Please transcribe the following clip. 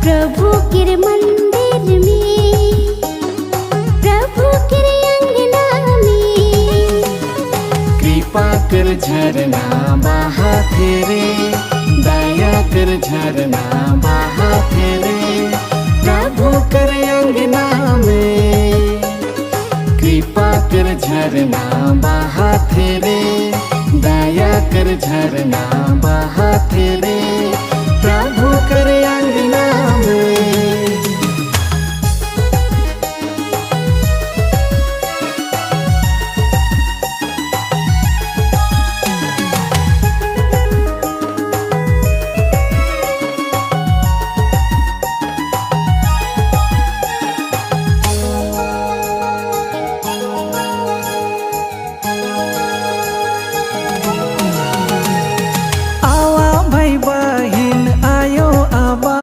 प्रभु के मंदिर में, प्रभु के अंगना में। कृपा कर झरना बहा तेरे, दया कर झरना बहा तेरे, प्रभु कर अंगना में। कृपा कर झरना बहा तेरे, दया कर झरना बहा तेरे,